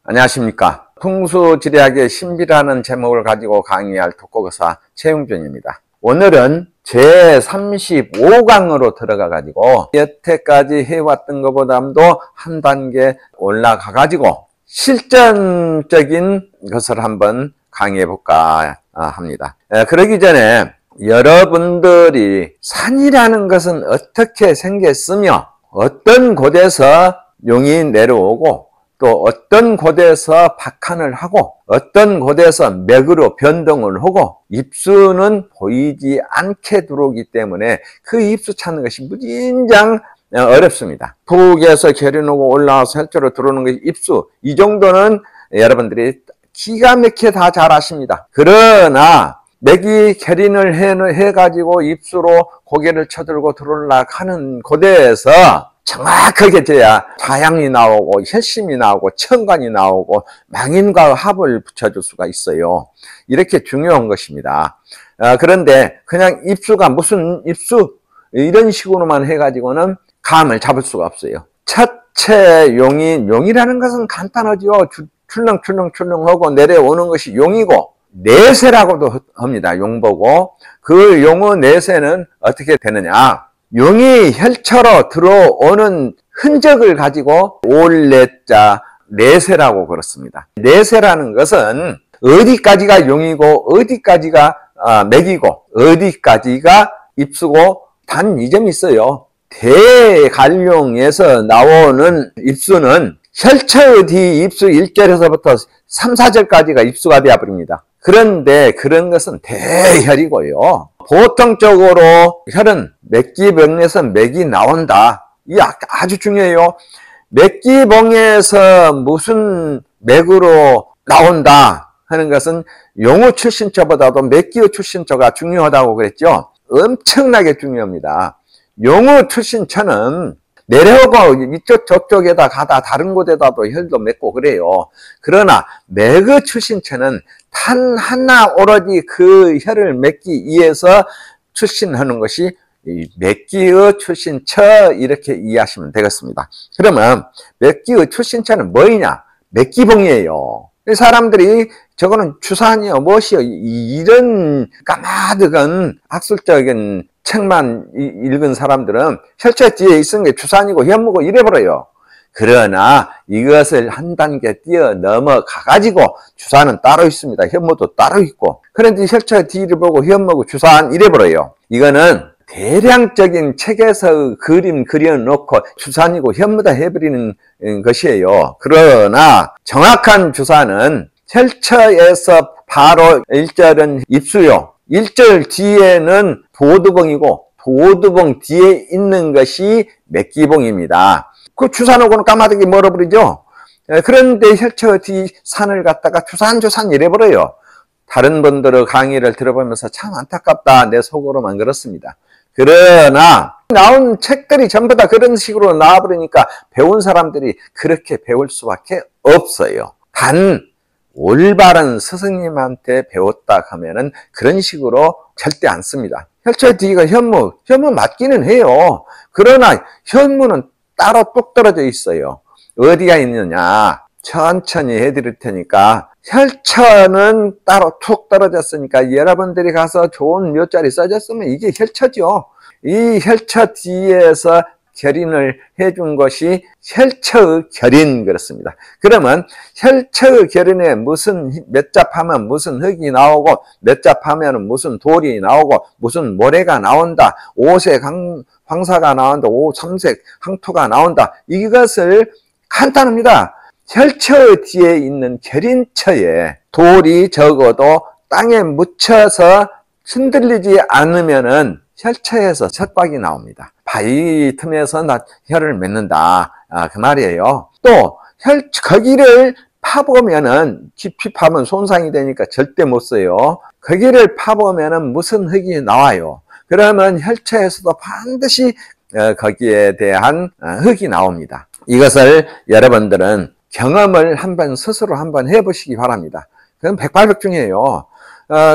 안녕하십니까. 풍수지리학의 신비라는 제목을 가지고 강의할 독고거사 최용준입니다. 오늘은 제35강으로 들어가 가지고 여태까지 해왔던 것보다도 한 단계 올라가 가지고 실전적인 것을 한번 강의해 볼까 합니다. 그러기 전에 여러분들이 산이라는 것은 어떻게 생겼으며 어떤 곳에서 용이 내려오고 또 어떤 곳에서 박한을 하고 어떤 곳에서 맥으로 변동을 하고 입수는 보이지 않게 들어오기 때문에 그 입수 찾는 것이 무진장 어렵습니다. 북에서 계륜오고 올라와서 혈조로 들어오는 것이 입수, 이 정도는 여러분들이 기가 막히게 다 잘 아십니다. 그러나 맥이 계린을 해가지고 입수로 고개를 쳐들고 들어올라 하는 곳에서 정확하게 돼야 자양이 나오고 혈심이 나오고 천간이 나오고 망인과 합을 붙여줄 수가 있어요. 이렇게 중요한 것입니다. 그런데 그냥 입수가 무슨 입수 이런 식으로만 해가지고는 감을 잡을 수가 없어요. 첫째 용이라는 것은 간단하죠. 출렁출렁하고 내려오는 것이 용이고, 내세라고도 합니다. 용보고. 그 용의 내세는 어떻게 되느냐, 용이 혈처로 들어오는 흔적을 가지고 올내자 내세라고 그렇습니다. 내세라는 것은 어디까지가 용이고 어디까지가 맥이고 어디까지가 입수고 단 이 점이 있어요. 대간룡에서 나오는 입수는 혈처 뒤 입수 1절에서부터 3, 4절까지가 입수가 되어버립니다. 그런데 그런 것은 대혈이고요. 보통적으로 혈은 맥기봉에서 맥이 나온다. 이게 아주 중요해요. 맥기봉에서 무슨 맥으로 나온다 하는 것은 용의 출신처보다도 맥기의 출신처가 중요하다고 그랬죠. 엄청나게 중요합니다. 용의 출신처는 내려오고 이쪽 저쪽에다 가다 다른 곳에다도 혈도 맺고 그래요. 그러나 맥의 출신처는 단 하나 오로지 그 혈을 맺기 위해서 출신하는 것이 맥기의 출신처, 이렇게 이해하시면 되겠습니다. 그러면 맥기의 출신처는 뭐이냐? 맥기봉이에요. 사람들이 저거는 주산이요 무엇이요 이런 까마득한 학술적인 책만 읽은 사람들은 혈처 뒤에 있는 게 주산이고 현무고 이래버려요. 그러나 이것을 한 단계 뛰어넘어 가가지고 주산은 따로 있습니다. 현무도 따로 있고, 그런데 혈처 뒤를 보고 현무고 주산 이래버려요. 이거는 대량적인 책에서 그림 그려놓고 주산이고 현무다 해버리는 것이에요. 그러나 정확한 주산은 혈처에서 바로 1절은 입수요, 1절 뒤에는 도두봉이고 도두봉 뒤에 있는 것이 맥기봉입니다. 그 주산하고는 까마득이 멀어버리죠. 그런데 혈처 뒤 산을 갖다가 주산 이래버려요. 다른 분들의 강의를 들어보면서 참 안타깝다, 내 속으로만 그렇습니다. 그러나 나온 책들이 전부 다 그런 식으로 나와버리니까 배운 사람들이 그렇게 배울 수밖에 없어요. 단 올바른 스승님한테 배웠다 하면은 그런 식으로 절대 안 씁니다. 혈처 뒤가 현무 맞기는 해요. 그러나 현무는 따로 뚝 떨어져 있어요. 어디가 있느냐, 천천히 해드릴 테니까. 혈처는 따로 툭 떨어졌으니까 여러분들이 가서 좋은 묘자리 써졌으면 이게 혈처죠. 이 혈처 뒤에서 결인을 해준 것이 혈처의 결인, 그렇습니다. 그러면 혈처의 결인에 무슨 몇 잡하면 무슨 흙이 나오고 몇 잡하면 무슨 돌이 나오고 무슨 모래가 나온다, 오색 황사가 나온다, 삼색 황토가 나온다, 이것을 간단합니다. 혈처 뒤에 있는 결인처에 돌이 적어도 땅에 묻혀서 흔들리지 않으면은 혈처에서 석박이 나옵니다. 바위 틈에서 혈을 맺는다, 그 말이에요. 또 거기를 파보면은, 깊이 파면 손상이 되니까 절대 못 써요. 거기를 파보면은 무슨 흙이 나와요. 그러면 혈처에서도 반드시 거기에 대한 흙이 나옵니다. 이것을 여러분들은 경험을 스스로 한번 해보시기 바랍니다. 그건 백발백중이에요.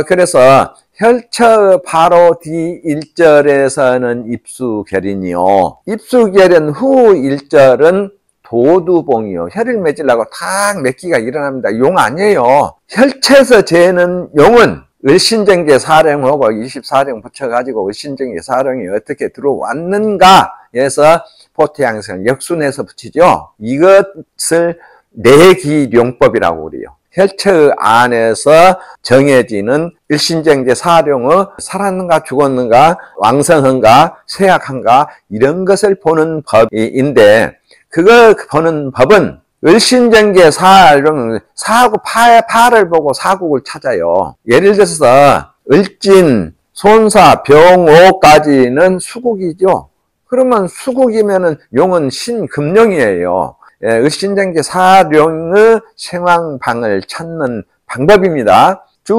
그래서 혈처 바로 뒤 1절에서는 입수결인이요, 입수결인 후 1절은 도두봉이요. 혀를 맺으려고 탁 맺기가 일어납니다. 용 아니에요. 혈체에서 재는 용은 을신정계 사령하고 24령 붙여가지고 을신정계 사령이 어떻게 들어왔는가 해서 포태양생을 역순해서 붙이죠. 이것을 내기룡법이라고 그래요. 혈체 안에서 정해지는 일신정계 사령의 살았는가 죽었는가 왕성한가 쇠약한가 이런 것을 보는 법인데, 그거 보는 법은 을신정계 사령, 사하고 파를 보고 사국을 찾아요. 예를 들어서 을진, 손사, 병오까지는 수국이죠. 그러면 수국이면은 용은 신금룡이에요. 을신정계 사령의 생황방을 찾는 방법입니다. 쭉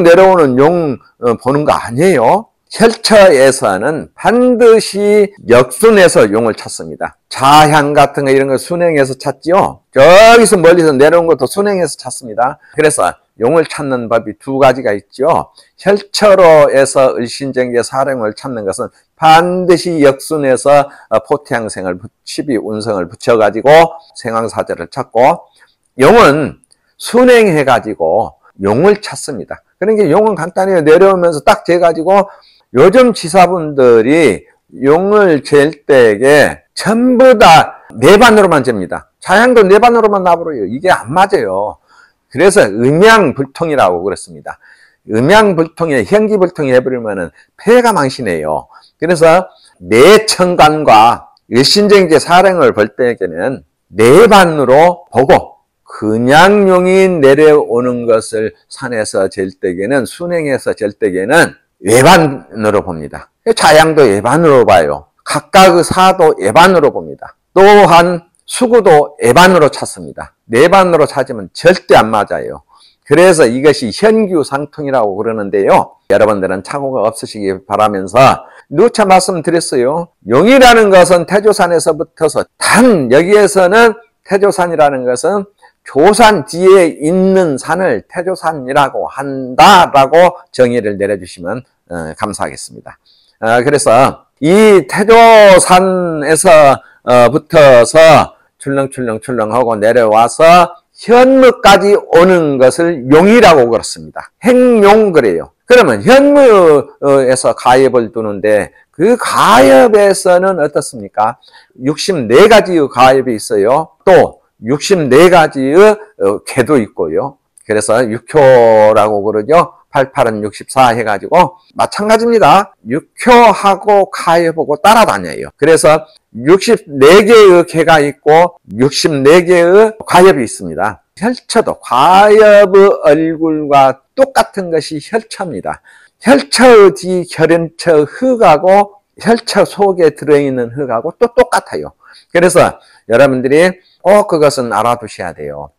내려오는 용 보는 거 아니에요. 혈처에서는 반드시 역순해서 용을 찾습니다. 자향 같은 거 이런 거 순행해서 찾지요. 저기서 멀리서 내려온 것도 순행해서 찾습니다. 그래서 용을 찾는 법이 두 가지가 있죠. 혈처로에서 을신정계 사령을 찾는 것은 반드시 역순해서 포태양생을 12운성을 붙여가지고 생황사절을 찾고, 용은 순행해가지고 용을 찾습니다. 그러니까 용은 간단해요. 내려오면서 딱 재가지고, 요즘 지사분들이 용을 잴 때에 전부 다 내반으로만 잽니다. 자향도 내반으로만 나버려요. 이게 안 맞아요. 그래서 음양불통이라고 그랬습니다. 음양불통에 현기불통이 해버리면은 폐가 망신해요. 그래서 내천간과 일신정계 사령을 볼 때에는 내반으로 보고, 그냥 용이 내려오는 것을 산에서 잴 때에는, 순행해서 잴 때에는 외반으로 봅니다. 자양도 외반으로 봐요. 각각의 사도 외반으로 봅니다. 또한 수구도 외반으로 찾습니다. 내반으로 찾으면 절대 안 맞아요. 그래서 이것이 현규상통이라고 그러는데요. 여러분들은 착오가 없으시기 바라면서 누차 말씀드렸어요. 용이라는 것은 태조산에서 붙어서, 단 여기에서는 태조산이라는 것은 조산 뒤에 있는 산을 태조산이라고 한다라고 정의를 내려주시면 감사하겠습니다. 그래서 이 태조산에서 붙어서 출렁출렁출렁하고 내려와서 현무까지 오는 것을 용이라고 그렇습니다. 행용 그래요. 그러면 현무에서 가엽을 두는데, 그 가엽에서는 어떻습니까? 64가지의 가엽이 있어요. 또 64가지의 궤도 있고요. 그래서 육효라고 그러죠. 88은 64 해가지고 마찬가지입니다. 육효하고 가엽하고 따라다녀요. 그래서 64개의 궤가 있고 64개의 가엽이 있습니다. 혈처도 가엽의 얼굴과 똑같은 것이 혈처입니다. 혈처의 뒤 혈연처 흙하고 혈처 속에 들어있는 흙하고 또 똑같아요. 그래서 여러분들이 꼭 그것은 알아두셔야 돼요.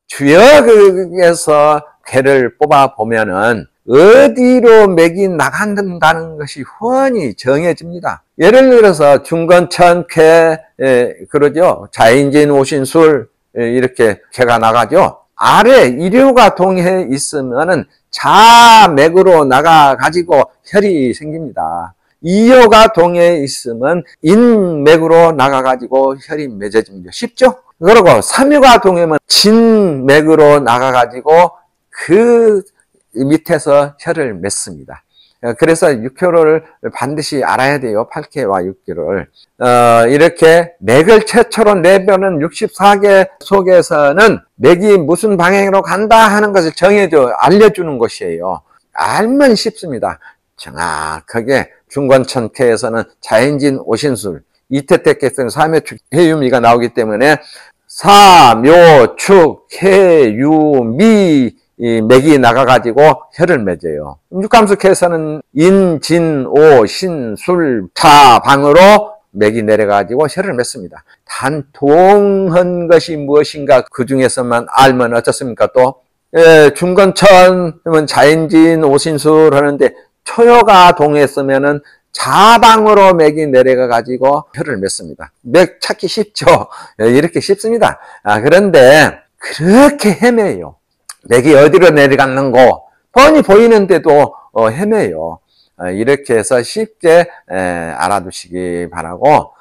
주역에서 궤를 뽑아 보면은 어디로 맥이 나간다는 것이 훤히 정해집니다. 예를 들어서 중건천 궤, 그러죠. 자인진 오신술, 이렇게 궤가 나가죠. 아래 이료가 동해 있으면은 자맥으로 나가 가지고 혈이 생깁니다. 이요가 동해 있으면 인맥으로 나가 가지고 혈이 맺어집니다. 쉽죠? 그리고 삼유가 동해면 진맥으로 나가 가지고 그 밑에서 혈을 맺습니다. 그래서 육효를 반드시 알아야 돼요. 8쾌와 6쾌를. 이렇게 맥을 최초로 내려는 64개 속에서는 맥이 무슨 방향으로 간다 하는 것을 정해줘, 알려주는 것이에요. 알면 쉽습니다. 정확하게 중건천쾌에서는 자인진 오신술, 이태택께서는 사묘축 해유미가 나오기 때문에 사묘축 해유미 이 맥이 나가가지고 혈을 맺어요. 육감숙해서는 인, 진, 오, 신, 술, 차, 방으로 맥이 내려가지고 혈을 맺습니다. 단 동한 것이 무엇인가 그 중에서만 알면 어떻습니까? 또 중건천 자인진, 오신술 하는데 초여가 동했으면은 자방으로 맥이 내려가가지고 혈을 맺습니다. 맥 찾기 쉽죠? 이렇게 쉽습니다. 그런데 그렇게 헤매요. 맥이 어디로 내려갔는고 뻔히 보이는데도 헤매요. 이렇게 해서 쉽게 알아두시기 바라고,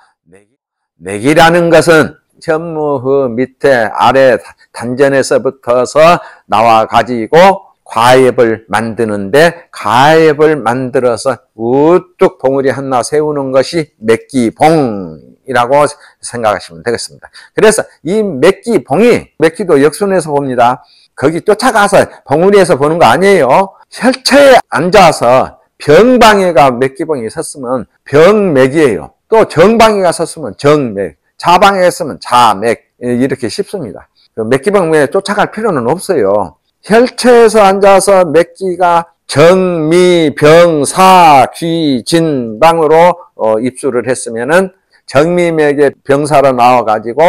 맥이라는 것은 현무흐 밑에 아래 단전에서부터서 나와 가지고 과엽을 만드는데, 과엽을 만들어서 우뚝 봉우리 하나 세우는 것이 맥기봉이라고 생각하시면 되겠습니다. 그래서 이 맥기봉이, 맥기도 역순에서 봅니다. 거기 쫓아가서 봉우리에서 보는 거 아니에요. 혈처에 앉아서 병방해가 맥기봉이 섰으면 병맥이에요. 또 정방해가 섰으면 정맥, 좌방해가 섰으면 좌맥, 이렇게 쉽습니다. 맥기봉에 쫓아갈 필요는 없어요. 혈처에서 앉아서 맥기가 정, 미, 병, 사, 귀, 진, 방으로 입수를 했으면은 정미맥의 병사로 나와가지고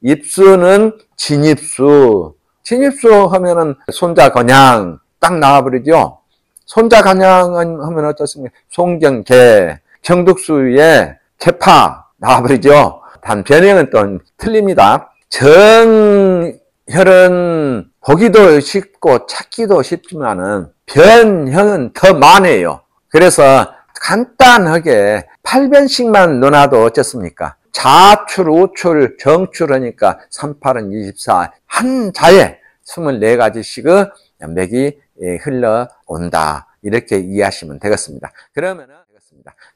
입수는 진입수. 진입수 하면은 손자건양 딱 나와버리죠. 손자건양은 하면 어떻습니까? 송경계, 경독수의 개파 나와버리죠. 단 변형은 또 틀립니다. 정혈은 보기도 쉽고 찾기도 쉽지만은 변형은 더 많아요. 그래서 간단하게 8변씩만 넣어놔도 어쨌습니까? 자출, 우출, 정출 하니까 38은 24. 한 자에 24가지씩의 맥이 흘러온다. 이렇게 이해하시면 되겠습니다.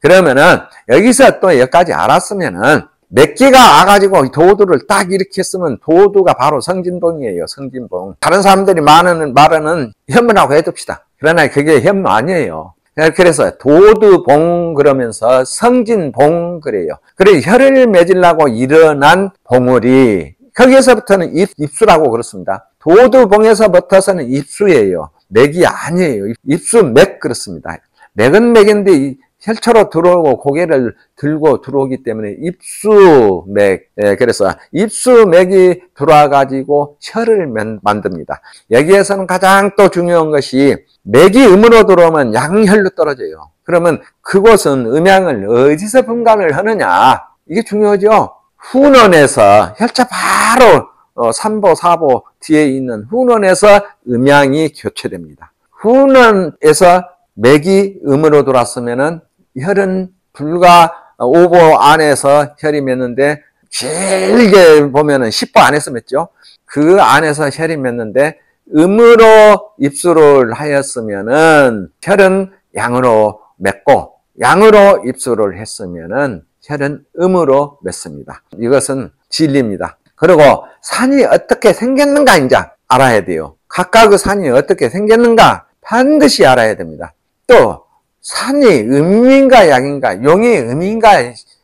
그러면은 여기서 또 여기까지 알았으면은 맥기가 와가지고 도두를 딱 이렇게 쓰면 도두가 바로 성진봉이에요. 성진봉. 다른 사람들이 말하는 현무라고 해둡시다. 그러나 그게 현무 아니에요. 그래서 도두봉 그러면서 성진봉 그래요. 그래 혈을 맺으려고 일어난 봉우리, 거기에서부터는 입수라고 그렇습니다. 도두봉에서부터서는 입수예요. 맥이 아니에요. 입수맥 그렇습니다. 맥은 맥인데 혈처로 들어오고 고개를 들고 들어오기 때문에 입수맥. 그래서 입수맥이 들어와가지고 혈을 만듭니다. 여기에서는 가장 또 중요한 것이 맥이 음으로 들어오면 양혈로 떨어져요. 그러면 그곳은 음양을 어디서 분간을 하느냐? 이게 중요하죠. 훈원에서 혈처 바로 3보, 4보 뒤에 있는 훈원에서 음양이 교체됩니다. 훈원에서 맥이 음으로 돌았으면은 혈은 불과 5보 안에서 혈이 맺는데, 길게 보면은 10보 안에서 맺죠. 그 안에서 혈이 맺는데 음으로 입수를 하였으면은 혈은 양으로 맺고, 양으로 입수를 했으면은 혈은 음으로 맺습니다. 이것은 진리입니다. 그리고 산이 어떻게 생겼는가 이제 알아야 돼요. 각각의 산이 어떻게 생겼는가 반드시 알아야 됩니다. 또 산이 음인가 양인가, 용이 음인가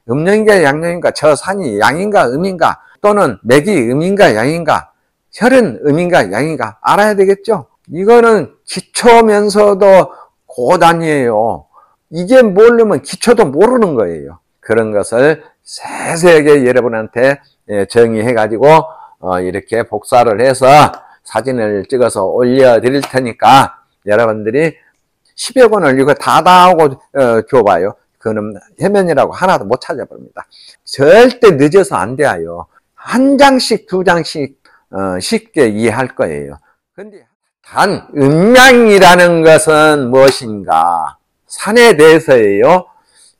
음령인가 양령인가, 저 산이 양인가 음인가, 또는 맥이 음인가 양인가, 혈은 음인가 양인가 알아야 되겠죠. 이거는 기초면서도 고단이에요. 이게 모르면 기초도 모르는 거예요. 그런 것을 세세하게 여러분한테 정의해 가지고 이렇게 복사를 해서 사진을 찍어서 올려드릴 테니까 여러분들이 10여 권을 이거 다 하고 줘봐요. 그는 해면이라고 하나도 못 찾아봅니다. 절대 늦어서 안 돼요. 한 장씩 두 장씩 쉽게 이해할 거예요. 근데 단 음양이라는 것은 무엇인가? 산에 대해서예요.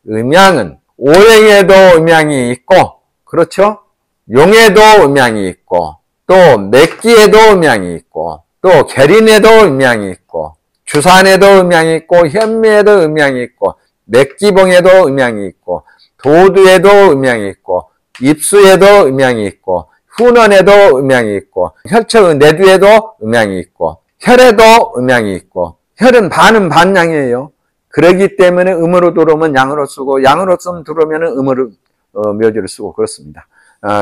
음양은 오행에도 음양이 있고, 그렇죠? 용에도 음양이 있고, 또 맥기에도 음양이 있고, 또 계린에도 음양이 있고, 주산에도 음양이 있고, 현미에도 음양이 있고, 맥기봉에도 음양이 있고, 도두에도 음양이 있고, 입수에도 음양이 있고, 훈원에도 음양이 있고, 혈처 내두에도 음양이 있고, 혈에도 음양이 있고, 혈은 반은 반양이에요. 그러기 때문에 음으로 들어오면 양으로 쓰고, 양으로 쓰면 들어오면 음으로 묘지를 쓰고 그렇습니다.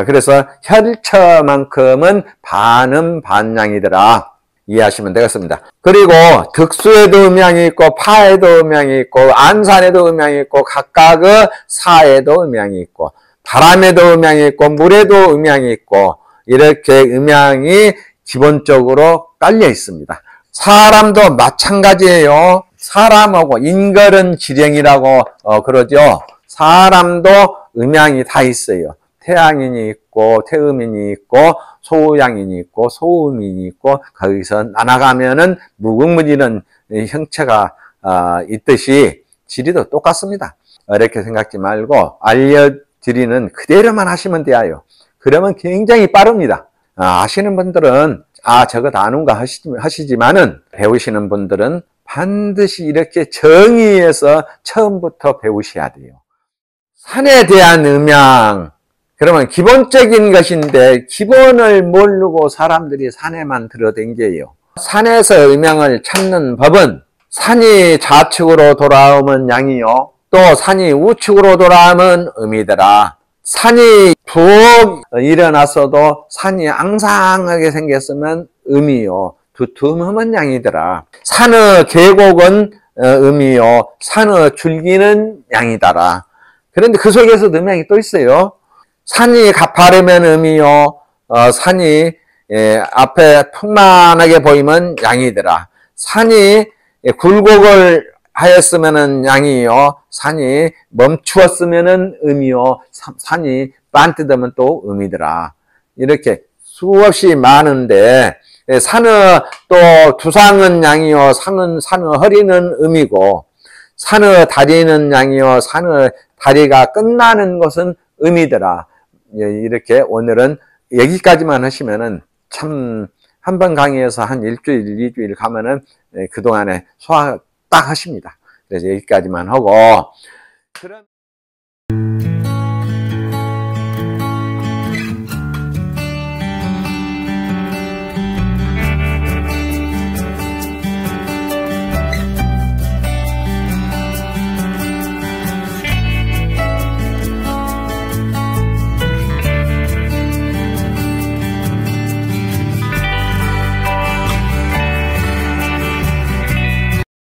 그래서 혈처만큼은 반은 반양이더라. 이해하시면 되겠습니다. 그리고 득수에도 음양이 있고, 파에도 음양이 있고, 안산에도 음양이 있고, 각각의 사에도 음양이 있고, 바람에도 음양이 있고, 물에도 음양이 있고, 이렇게 음양이 기본적으로 깔려 있습니다. 사람도 마찬가지예요. 사람하고 인걸은 지령이라고 그러죠. 사람도 음양이 다 있어요. 태양인이 있고, 태음인이 있고, 소양인이 있고, 소음인이 있고, 거기서 나눠가면은 무궁무진한 형체가 있듯이 지리도 똑같습니다. 어렵게 생각지 말고 알려드리는 그대로만 하시면 돼요. 그러면 굉장히 빠릅니다. 아시는 분들은 저거 다 아는가 하시지만은 배우시는 분들은 반드시 이렇게 정의해서 처음부터 배우셔야 돼요. 산에 대한 음양, 그러면 기본적인 것인데 기본을 모르고 사람들이 산에만 들어댕겨요. 산에서 음양을 찾는 법은 산이 좌측으로 돌아오면 양이요, 또 산이 우측으로 돌아오면 음이더라. 산이 푹 일어났어도 산이 앙상하게 생겼으면 음이요, 두툼하면 양이더라. 산의 계곡은 음이요, 산의 줄기는 양이더라. 그런데 그 속에서 음양이 또 있어요. 산이 가파르면 음이요, 산이 앞에 풍만하게 보이면 양이더라. 산이 굴곡을 하였으면은 양이요, 산이 멈추었으면은 음이요, 산이 반뜨으면 또 음이더라. 이렇게 수없이 많은데, 산의 또 두상은 양이요, 산의 허리는 음이고, 산의 다리는 양이요, 산의 다리가 끝나는 것은 음이더라. 이렇게 오늘은 여기까지만 하시면은 참, 한 번 강의에서 한 일주일, 2주일 가면은 그동안에 소화 딱 하십니다. 그래서 여기까지만 하고,